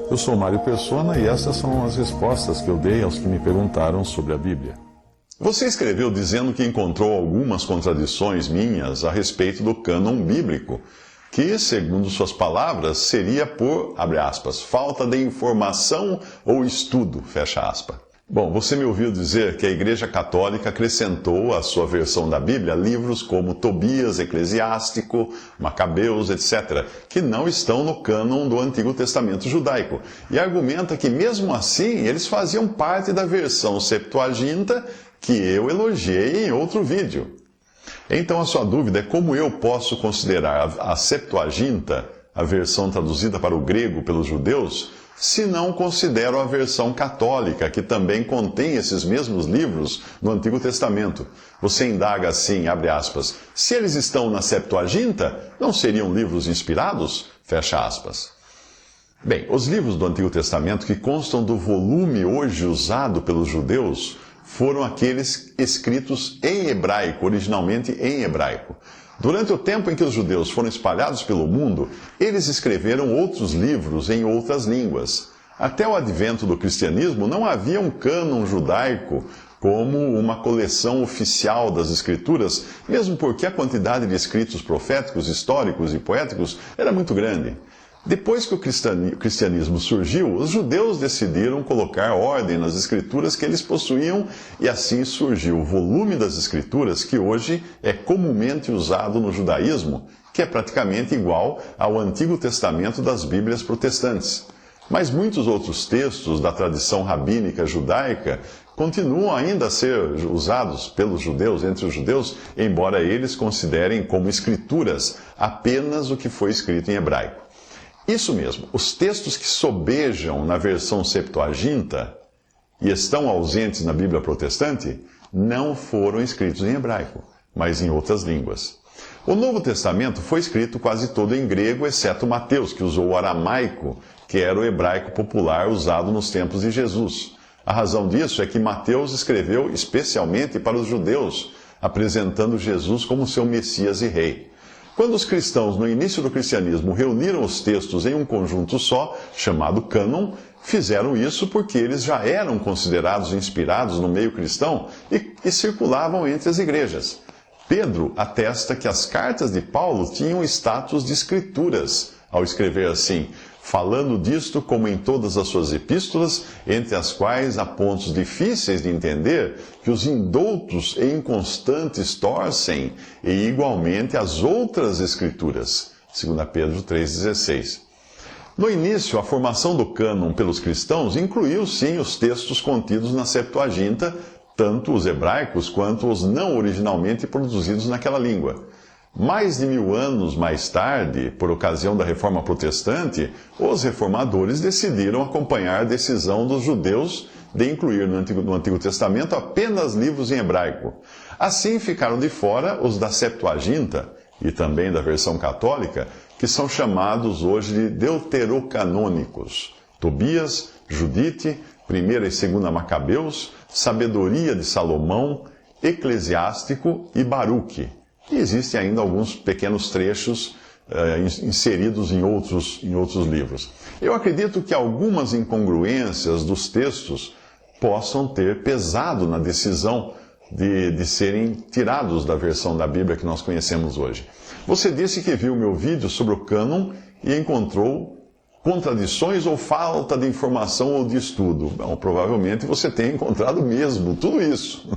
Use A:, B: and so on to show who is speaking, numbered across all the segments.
A: Eu sou Mário Persona e essas são as respostas que eu dei aos que me perguntaram sobre a Bíblia.
B: Você escreveu dizendo que encontrou algumas contradições minhas a respeito do cânon bíblico, que, segundo suas palavras, seria por, abre aspas, falta de informação ou estudo, fecha aspas. Bom, você me ouviu dizer que a Igreja Católica acrescentou à sua versão da Bíblia livros como Tobias, Eclesiástico, Macabeus, etc., que não estão no cânon do Antigo Testamento judaico, e argumenta que, mesmo assim, eles faziam parte da versão Septuaginta que eu elogiei em outro vídeo. Então a sua dúvida é como eu posso considerar a Septuaginta, a versão traduzida para o grego pelos judeus, se não considero a versão católica, que também contém esses mesmos livros no Antigo Testamento. Você indaga assim, abre aspas, se eles estão na Septuaginta, não seriam livros inspirados? Fecha aspas. Bem, os livros do Antigo Testamento que constam do volume hoje usado pelos judeus foram aqueles escritos em hebraico, originalmente em hebraico. Durante o tempo em que os judeus foram espalhados pelo mundo, eles escreveram outros livros em outras línguas. Até o advento do cristianismo, não havia um cânon judaico como uma coleção oficial das escrituras, mesmo porque a quantidade de escritos proféticos, históricos e poéticos era muito grande. Depois que o cristianismo surgiu, os judeus decidiram colocar ordem nas escrituras que eles possuíam e assim surgiu o volume das escrituras que hoje é comumente usado no judaísmo, que é praticamente igual ao Antigo Testamento das Bíblias protestantes. Mas muitos outros textos da tradição rabínica judaica continuam ainda a ser usados pelos judeus, entre os judeus, embora eles considerem como escrituras apenas o que foi escrito em hebraico. Isso mesmo, os textos que sobejam na versão Septuaginta e estão ausentes na Bíblia protestante não foram escritos em hebraico, mas em outras línguas. O Novo Testamento foi escrito quase todo em grego, exceto Mateus, que usou o aramaico, que era o hebraico popular usado nos tempos de Jesus. A razão disso é que Mateus escreveu especialmente para os judeus, apresentando Jesus como seu Messias e Rei. Quando os cristãos, no início do cristianismo, reuniram os textos em um conjunto só, chamado cânon, fizeram isso porque eles já eram considerados inspirados no meio cristão e circulavam entre as igrejas. Pedro atesta que as cartas de Paulo tinham status de escrituras, ao escrever assim, falando disto como em todas as suas epístolas, entre as quais há pontos difíceis de entender, que os indoutos e inconstantes torcem, e igualmente as outras escrituras. 2 Pedro 3,16. No início, a formação do cânon pelos cristãos incluiu sim os textos contidos na Septuaginta, tanto os hebraicos quanto os não originalmente produzidos naquela língua. Mais de 1000 anos mais tarde, por ocasião da Reforma Protestante, os reformadores decidiram acompanhar a decisão dos judeus de incluir no Antigo Testamento apenas livros em hebraico. Assim ficaram de fora os da Septuaginta e também da versão católica, que são chamados hoje de deuterocanônicos. Tobias, Judite, 1ª e 2ª Macabeus, Sabedoria de Salomão, Eclesiástico e Baruque. E existem ainda alguns pequenos trechos inseridos em outros livros. Eu acredito que algumas incongruências dos textos possam ter pesado na decisão de serem tirados da versão da Bíblia que nós conhecemos hoje. Você disse que viu meu vídeo sobre o cânon e encontrou contradições ou falta de informação ou de estudo. Bom, provavelmente você tem encontrado mesmo tudo isso.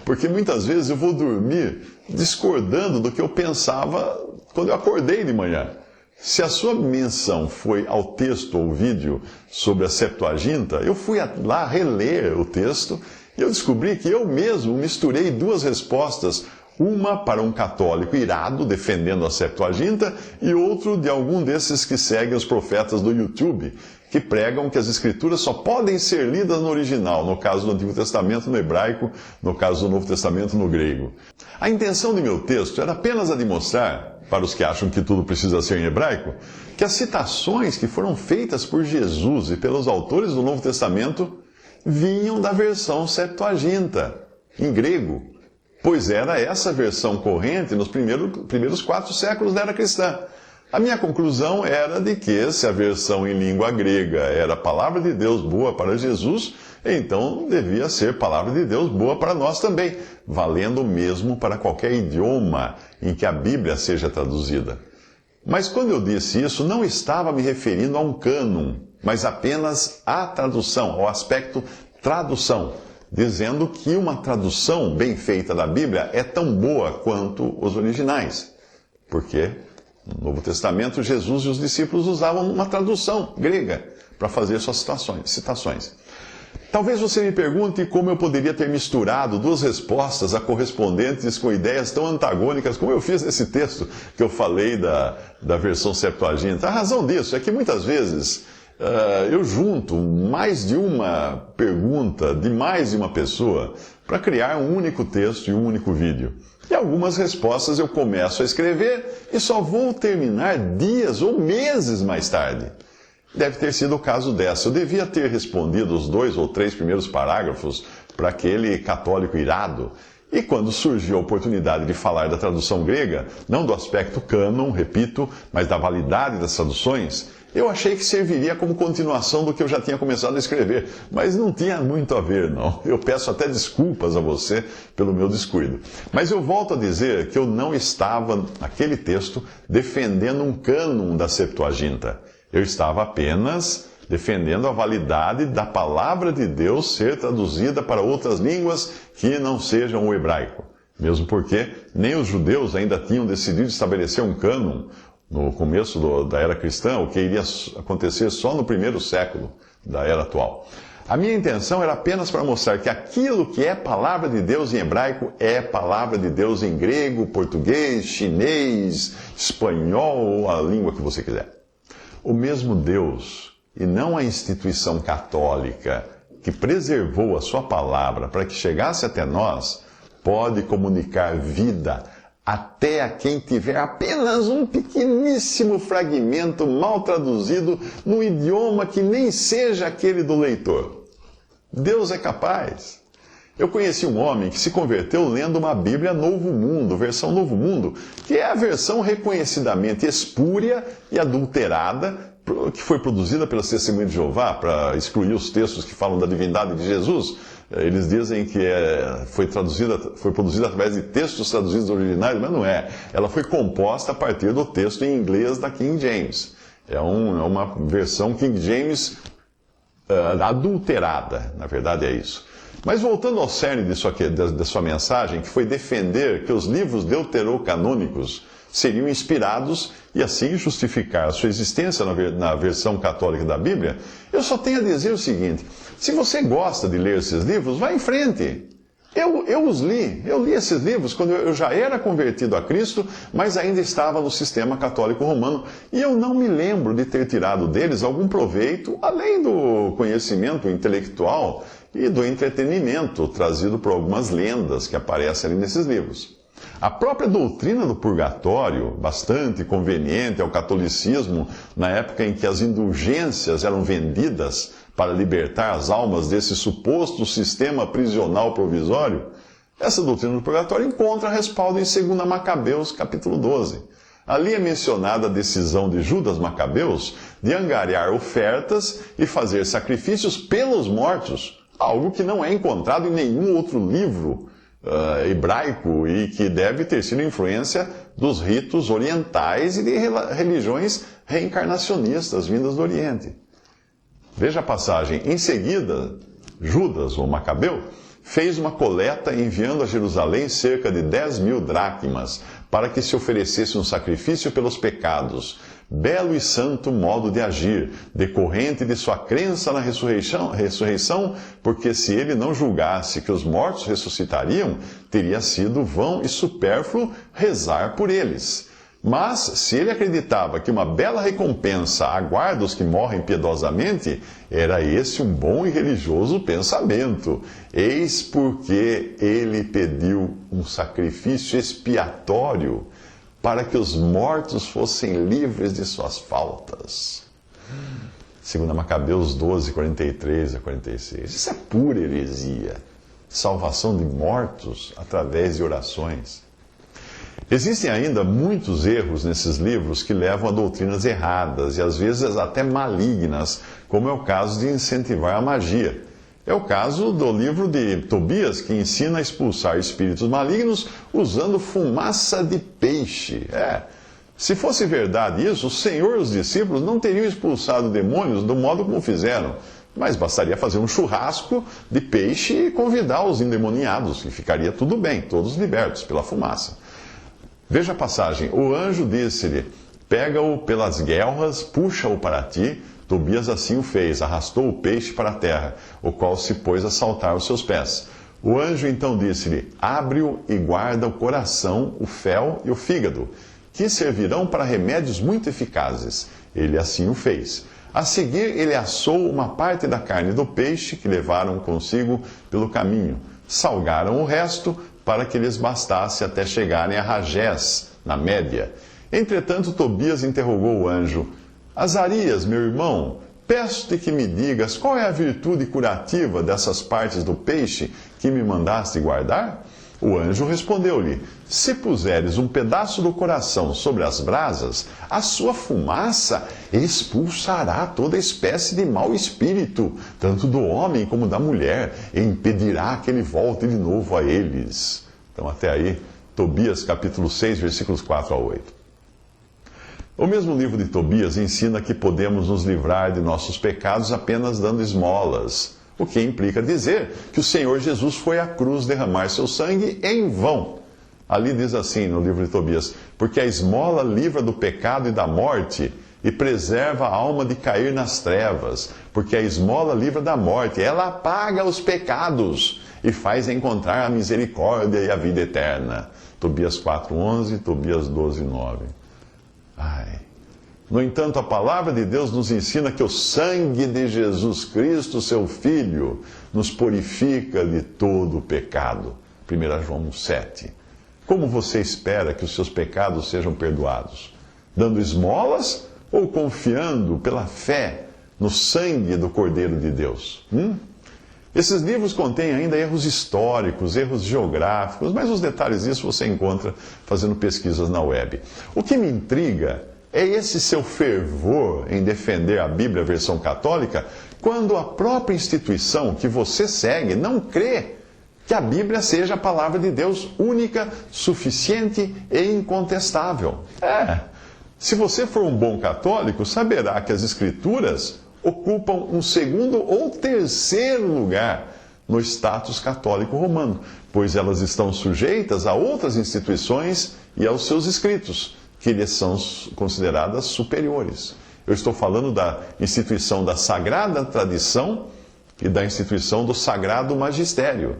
B: Porque muitas vezes eu vou dormir discordando do que eu pensava quando eu acordei de manhã. Se a sua menção foi ao texto ou vídeo sobre a Septuaginta, eu fui lá reler o texto e eu descobri que eu mesmo misturei duas respostas, uma para um católico irado defendendo a Septuaginta e outro de algum desses que seguem os profetas do YouTube, que pregam que as Escrituras só podem ser lidas no original, no caso do Antigo Testamento no hebraico, no caso do Novo Testamento no grego. A intenção de meu texto era apenas a de mostrar, para os que acham que tudo precisa ser em hebraico, que as citações que foram feitas por Jesus e pelos autores do Novo Testamento vinham da versão Septuaginta, em grego, pois era essa versão corrente nos primeiros 4 séculos da era cristã. A minha conclusão era de que, se a versão em língua grega era a palavra de Deus boa para Jesus, então devia ser palavra de Deus boa para nós também, valendo mesmo para qualquer idioma em que a Bíblia seja traduzida. Mas quando eu disse isso, não estava me referindo a um cânon, mas apenas à tradução, ao aspecto tradução, dizendo que uma tradução bem feita da Bíblia é tão boa quanto os originais. Porque no Novo Testamento, Jesus e os discípulos usavam uma tradução grega para fazer suas citações. Talvez você me pergunte como eu poderia ter misturado duas respostas a correspondentes com ideias tão antagônicas como eu fiz nesse texto que eu falei da versão Septuaginta. A razão disso é que muitas vezes eu junto mais de uma pergunta de mais de uma pessoa para criar um único texto e um único vídeo. E algumas respostas eu começo a escrever e só vou terminar dias ou meses mais tarde. Deve ter sido o caso dessa. Eu devia ter respondido os 2 ou 3 primeiros parágrafos para aquele católico irado. E quando surgiu a oportunidade de falar da tradução grega, não do aspecto cânon, repito, mas da validade das traduções, eu achei que serviria como continuação do que eu já tinha começado a escrever, mas não tinha muito a ver, não. Eu peço até desculpas a você pelo meu descuido. Mas eu volto a dizer que eu não estava, naquele texto, defendendo um cânon da Septuaginta. Eu estava apenas defendendo a validade da palavra de Deus ser traduzida para outras línguas que não sejam o hebraico. Mesmo porque nem os judeus ainda tinham decidido estabelecer um cânon no começo da era cristã, o que iria acontecer só no primeiro século da era atual. A minha intenção era apenas para mostrar que aquilo que é palavra de Deus em hebraico é palavra de Deus em grego, português, chinês, espanhol, a língua que você quiser. O mesmo Deus, e não a instituição católica, que preservou a sua palavra para que chegasse até nós, pode comunicar vida até a quem tiver apenas um pequeníssimo fragmento mal traduzido num idioma que nem seja aquele do leitor. Deus é capaz. Eu conheci um homem que se converteu lendo uma Bíblia Novo Mundo, versão Novo Mundo, que é a versão reconhecidamente espúria e adulterada, que foi produzida pelas Testemunhas de Jeová para excluir os textos que falam da divindade de Jesus. Eles dizem que foi produzida através de textos traduzidos originais, mas não é. Ela foi composta a partir do texto em inglês da King James. É uma versão King James adulterada, na verdade é isso. Mas voltando ao cerne de sua mensagem, que foi defender que os livros deuterocanônicos seriam inspirados e assim justificar a sua existência na versão católica da Bíblia, eu só tenho a dizer o seguinte: se você gosta de ler esses livros, vá em frente. Eu li esses livros quando eu já era convertido a Cristo, mas ainda estava no sistema católico romano, e eu não me lembro de ter tirado deles algum proveito, além do conhecimento intelectual e do entretenimento trazido por algumas lendas que aparecem ali nesses livros. A própria doutrina do purgatório, bastante conveniente ao catolicismo, na época em que as indulgências eram vendidas para libertar as almas desse suposto sistema prisional provisório, essa doutrina do purgatório encontra respaldo em 2 Macabeus, capítulo 12. Ali é mencionada a decisão de Judas Macabeus de angariar ofertas e fazer sacrifícios pelos mortos, algo que não é encontrado em nenhum outro livro hebraico e que deve ter sido influência dos ritos orientais e de religiões reencarnacionistas vindas do Oriente. Veja a passagem. Em seguida, Judas, ou Macabeu, fez uma coleta enviando a Jerusalém cerca de 10.000 dracmas para que se oferecesse um sacrifício pelos pecados. Belo e santo modo de agir, decorrente de sua crença na ressurreição, porque se ele não julgasse que os mortos ressuscitariam, teria sido vão e supérfluo rezar por eles. Mas, se ele acreditava que uma bela recompensa aguarda os que morrem piedosamente, era esse um bom e religioso pensamento. Eis porque ele pediu um sacrifício expiatório para que os mortos fossem livres de suas faltas. 2 Macabeus 12, 43 a 46. Isso é pura heresia. Salvação de mortos através de orações. Existem ainda muitos erros nesses livros que levam a doutrinas erradas e às vezes até malignas, como é o caso de incentivar a magia. É o caso do livro de Tobias, que ensina a expulsar espíritos malignos usando fumaça de peixe. Se fosse verdade isso, o Senhor e os discípulos não teriam expulsado demônios do modo como fizeram, mas bastaria fazer um churrasco de peixe e convidar os endemoniados, e ficaria tudo bem, todos libertos pela fumaça. Veja a passagem. O anjo disse-lhe: pega-o pelas guelras, puxa-o para ti. Tobias assim o fez, arrastou o peixe para a terra, o qual se pôs a saltar aos seus pés. O anjo então disse-lhe: abre-o e guarda o coração, o fel e o fígado, que servirão para remédios muito eficazes. Ele assim o fez. A seguir, ele assou uma parte da carne do peixe que levaram consigo pelo caminho. Salgaram o resto, para que lhes bastasse até chegarem a Ragés, na Média. Entretanto, Tobias interrogou o anjo: Azarias, meu irmão, peço-te que me digas qual é a virtude curativa dessas partes do peixe que me mandaste guardar? O anjo respondeu-lhe: se puseres um pedaço do coração sobre as brasas, a sua fumaça expulsará toda espécie de mau espírito, tanto do homem como da mulher, e impedirá que ele volte de novo a eles. Então, até aí, Tobias capítulo 6, versículos 4 a 8. O mesmo livro de Tobias ensina que podemos nos livrar de nossos pecados apenas dando esmolas, o que implica dizer que o Senhor Jesus foi à cruz derramar seu sangue em vão. Ali diz assim no livro de Tobias: porque a esmola livra do pecado e da morte e preserva a alma de cair nas trevas, porque a esmola livra da morte, ela apaga os pecados e faz encontrar a misericórdia e a vida eterna. Tobias 4:11, Tobias 12:9. No entanto, a palavra de Deus nos ensina que o sangue de Jesus Cristo, seu Filho, nos purifica de todo o pecado. 1 João 7. Como você espera que os seus pecados sejam perdoados? Dando esmolas ou confiando pela fé no sangue do Cordeiro de Deus? Esses livros contêm ainda erros históricos, erros geográficos, mas os detalhes disso você encontra fazendo pesquisas na web. O que me intriga é esse seu fervor em defender a Bíblia versão católica, quando a própria instituição que você segue não crê que a Bíblia seja a palavra de Deus única, suficiente e incontestável. Se você for um bom católico, saberá que as Escrituras ocupam um segundo ou terceiro lugar no status católico romano, pois elas estão sujeitas a outras instituições e aos seus escritos, que lhes são consideradas superiores. Eu estou falando da instituição da Sagrada Tradição e da instituição do Sagrado Magistério.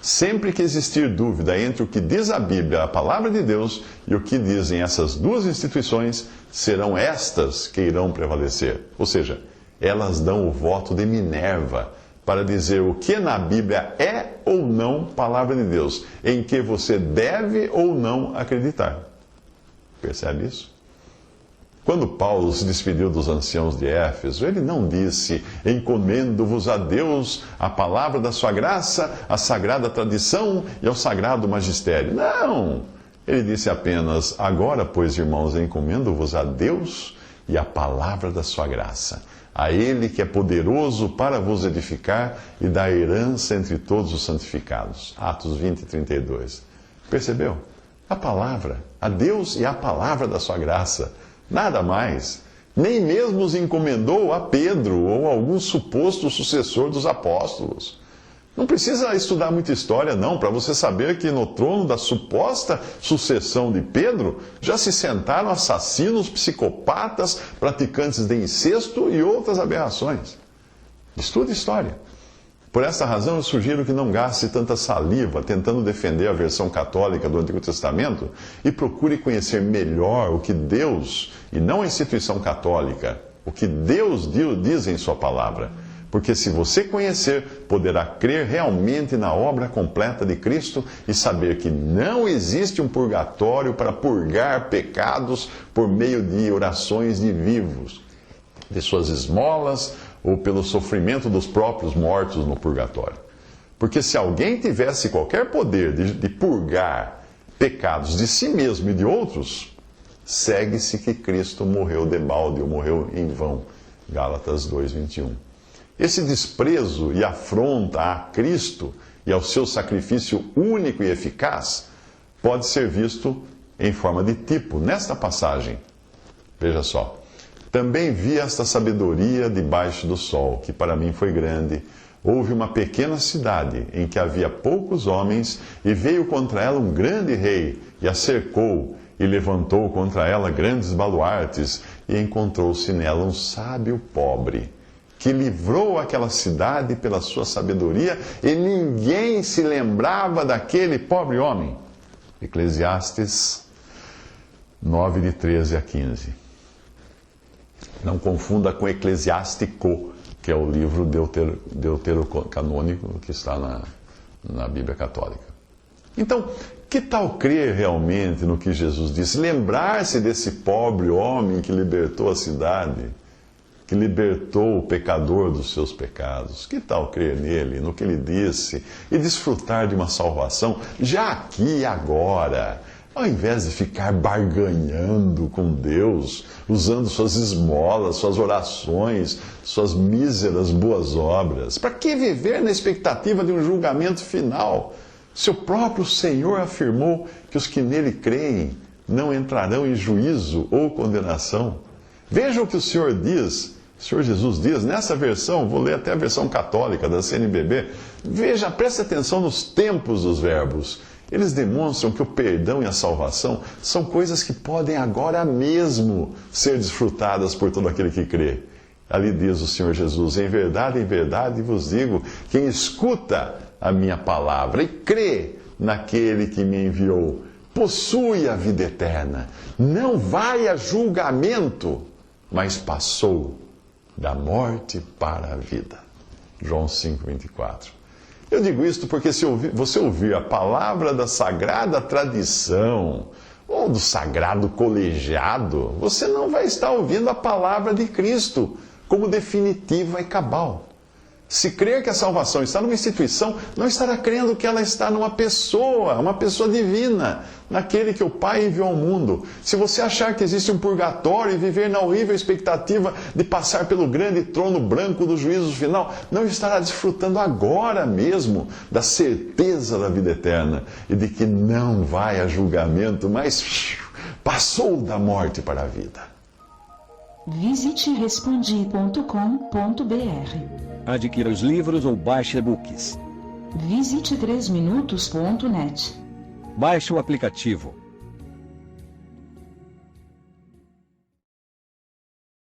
B: Sempre que existir dúvida entre o que diz a Bíblia, a palavra de Deus, e o que dizem essas duas instituições, serão estas que irão prevalecer. Ou seja, elas dão o voto de Minerva para dizer o que na Bíblia é ou não palavra de Deus, em que você deve ou não acreditar. Percebe isso? Quando Paulo se despediu dos anciãos de Éfeso, ele não disse: encomendo-vos a Deus, a palavra da sua graça, a sagrada tradição e ao sagrado magistério. Não! Ele disse apenas: agora, pois, irmãos, encomendo-vos a Deus e a palavra da sua graça, a Ele que é poderoso para vos edificar e dar herança entre todos os santificados. Atos 20, 32. Percebeu? A palavra, a Deus e a palavra da sua graça. Nada mais. Nem mesmo os encomendou a Pedro ou algum suposto sucessor dos apóstolos. Não precisa estudar muita história, não, para você saber que no trono da suposta sucessão de Pedro já se sentaram assassinos, psicopatas, praticantes de incesto e outras aberrações. Estude história. Por essa razão, eu sugiro que não gaste tanta saliva tentando defender a versão católica do Antigo Testamento e procure conhecer melhor o que Deus, e não a instituição católica, o que Deus diz em sua palavra. Porque se você conhecer, poderá crer realmente na obra completa de Cristo e saber que não existe um purgatório para purgar pecados por meio de orações de vivos, de suas esmolas, ou pelo sofrimento dos próprios mortos no purgatório. Porque se alguém tivesse qualquer poder de purgar pecados de si mesmo e de outros, segue-se que Cristo morreu debalde ou morreu em vão. Gálatas 2:21. Esse desprezo e afronta a Cristo e ao seu sacrifício único e eficaz pode ser visto em forma de tipo nesta passagem. Veja só. Também vi esta sabedoria debaixo do sol, que para mim foi grande. Houve uma pequena cidade em que havia poucos homens, e veio contra ela um grande rei, e a cercou, e levantou contra ela grandes baluartes, e encontrou-se nela um sábio pobre, que livrou aquela cidade pela sua sabedoria, e ninguém se lembrava daquele pobre homem. Eclesiastes 9, de 13 a 15. Não confunda com Eclesiástico, que é o livro deuterocanônico que está na Bíblia Católica. Então, que tal crer realmente no que Jesus disse? Lembrar-se desse pobre homem que libertou a cidade, que libertou o pecador dos seus pecados. Que tal crer nele, no que ele disse, e desfrutar de uma salvação já aqui e agora, ao invés de ficar barganhando com Deus, usando suas esmolas, suas orações, suas míseras boas obras? Para que viver na expectativa de um julgamento final? Seu próprio Senhor afirmou que os que nele creem não entrarão em juízo ou condenação. Veja o que o Senhor diz. O Senhor Jesus diz, nessa versão, vou ler até a versão católica da CNBB, veja, preste atenção nos tempos dos verbos. Eles demonstram que o perdão e a salvação são coisas que podem agora mesmo ser desfrutadas por todo aquele que crê. Ali diz o Senhor Jesus, em verdade vos digo, quem escuta a minha palavra e crê naquele que me enviou, possui a vida eterna, não vai a julgamento, mas passou da morte para a vida. João 5:24. Eu digo isto porque se você ouvir a palavra da sagrada tradição ou do sagrado colegiado, você não vai estar ouvindo a palavra de Cristo como definitiva e cabal. Se crer que a salvação está numa instituição, não estará crendo que ela está numa pessoa divina, naquele que o Pai enviou ao mundo. Se você achar que existe um purgatório e viver na horrível expectativa de passar pelo grande trono branco do juízo final, não estará desfrutando agora mesmo da certeza da vida eterna e de que não vai a julgamento, mas passou da morte para a vida.
C: Visite respondi.com.br.
D: Adquira os livros ou baixe e-books.
C: Visite 3minutos.net.
D: Baixe o aplicativo